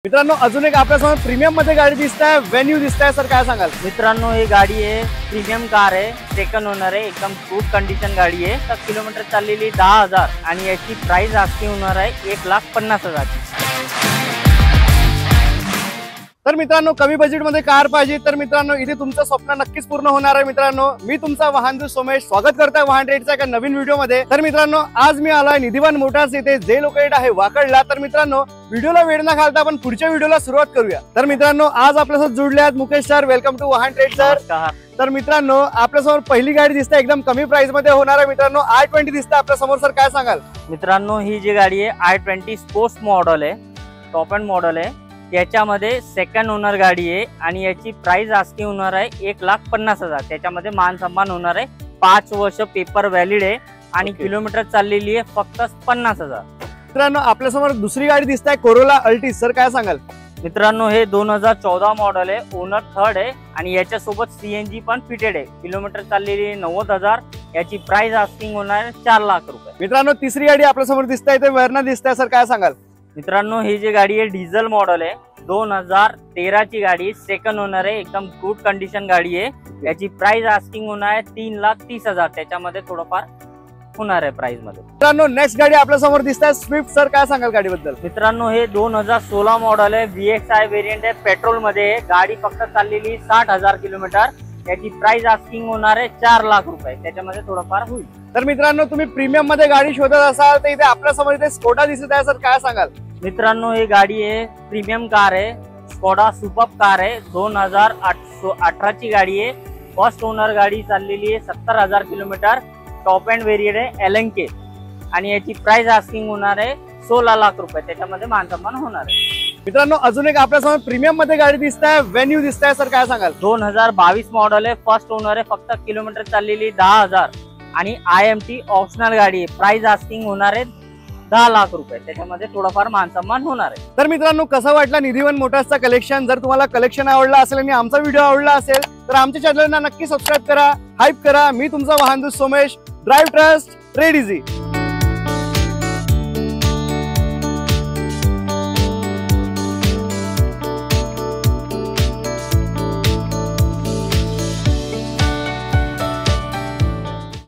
मित्रांनो अजून एक आपल्यासमोर प्रीमियम मध्ये गाडी दिसताय, व्हेन्यू दिसताय सर, काय सांगाल? मित्रांनो ही गाडी आहे, प्रीमियम कार आहे, सेकंड ओनर आहे, एकदम गुड कंडिशन गाडी आहे। 7 किलोमीटर चाललेली 10,000 आणि याची प्राइस आस्किंग होणार आहे 1,50,000। तर मित्रांनो कमी बजेट मध्ये कार पाहिजे तर मित्रांनो इथे तुमचं स्वप्न नक्कीच पूर्ण होणार आहे। मित्रांनो मी तुमचा वाहनदूत सोमेश स्वागत करतोय वाहन रेटच्या एका नवीन व्हिडिओ मध्ये। तर मित्रांनो आज मी आलोय निधिवान मोटार्स येथे, जे लोकेटेड आहे वाकडला। तर मित्रांनो व्हिडिओला वेळ न घालता आपण पुढच्या व्हिडिओला सुरुवात करूया। तर मित्रांनो आज आपल्यासोबत जुळले आहेत मुकेश सर, वेलकम टू वाहन रेट सर। तर मित्रांनो आपल्यासमोर पहिली गाडी दिसते, एकदम कमी प्राइस मध्ये होणार आहे। मित्रांनो i20 दिसते आपल्यासमोर, सर काय सांगाल? मित्रांनो ही जी गाडी आहे i20 स्पोर्ट्स मॉडेल आहे, टॉप एंड मॉडेल आहे। याच्यामध्ये सेकंड ओनर गाडी आहे आणि याची प्राइस आस्किंग होणार आहे 1,50,000। त्याच्यामध्ये मान सन्मान होणार आहे, 5 वर्ष पेपर व्हॅलिड आहे आणि किलोमीटर चाललेली आहे फक्त 50,000। मित्रांनो आपल्यासमोर दुसरी गाडी दिसते कोरोला अल्टिस, सर काय सांगाल? मित्रांनो हे 2014 मॉडेल आहे, ओनर थर्ड आहे आणि याच्यासोबत सीएनजी पण फिटेड आहे। किलोमीटर चाललेली 90,000, याची प्राइस आस्किंग होणार आहे 4 लाख रुपये। मित्रांनो तिसरी गाडी आपल्यासमोर दिसते इथे वर्ना दिसते, सर काय सांगाल? मित्रांनो ही जी गाडी आहे डिझेल मॉडेल आहे, 2013 ची गाडी, सेकंड ओनर आहे, एकदम गुड कंडिशन गाडी आहे। याची प्राइस आस्किंग होणार आहे 3,30,000। त्याच्यामध्ये थोडंफार होणार आहे प्राइस मध्ये। मित्रांनो नेक्स्ट गाडी आपल्यासमोर दिसते स्विफ्ट, सर काय सांगाल गाडीबद्दल? मित्रांनो हे 2016 मॉडेल आहे, VXI वेरियंट आहे, पेट्रोल मध्ये आहे। गाडी फक्त चाललेली 60,000 किलोमीटर। याची प्राइस आस्किंग होणार आहे 4 लाख रुपये। त्याच्यामध्ये थोडंफार होईल। तर मित्रांनो तुम्ही प्रीमियम मध्ये गाडी शोधत असाल तर इथे आपल्यासमोर इथे स्कोडा दिसत आहे, सर काय सांगाल? मित्रांनो ही गाडी आहे, प्रीमियम कार आहे, स्कोडा सुपर कार आहे, 2018 ची गाडी आहे। फर्स्ट ओनर गाडी चाललेली आहे 70,000 किलोमीटर, टॉप एंड वेरियंट आहे LNK आणि याची प्राइस आस्किंग होणार आहे 16 लाख रुपये। त्याच्यामध्ये मानसन्मान होणार आहे। मित्रांनो अजून एक आपल्यासमोर प्रीमियम मध्ये गाडी दिसताय, व्हेन्यू दिसताय, सर काय सांगाल? 2022 मॉडेल आहे, फर्स्ट ओनर आहे, फक्त किलोमीटर चाललेली 10,000 आणि IMT ऑप्शनल गाडी आहे। प्राइस आस्किंग होणार आहे 10 लाख रुपये। त्याच्यामध्ये थोडाफार मानसन्मान होणार आहे। तर मित्रांनो कसं वाटलं निधिवन मोटर्सचा कलेक्शन? जर तुम्हाला कलेक्शन आवडला असेल आणि आमचा व्हिडिओ आवडला असेल तर आमच्या चॅनलला नक्की सबस्क्राईब करा, हाईप करा। मी तुमचा Vahandoot Somesh, drive trust, ride easy.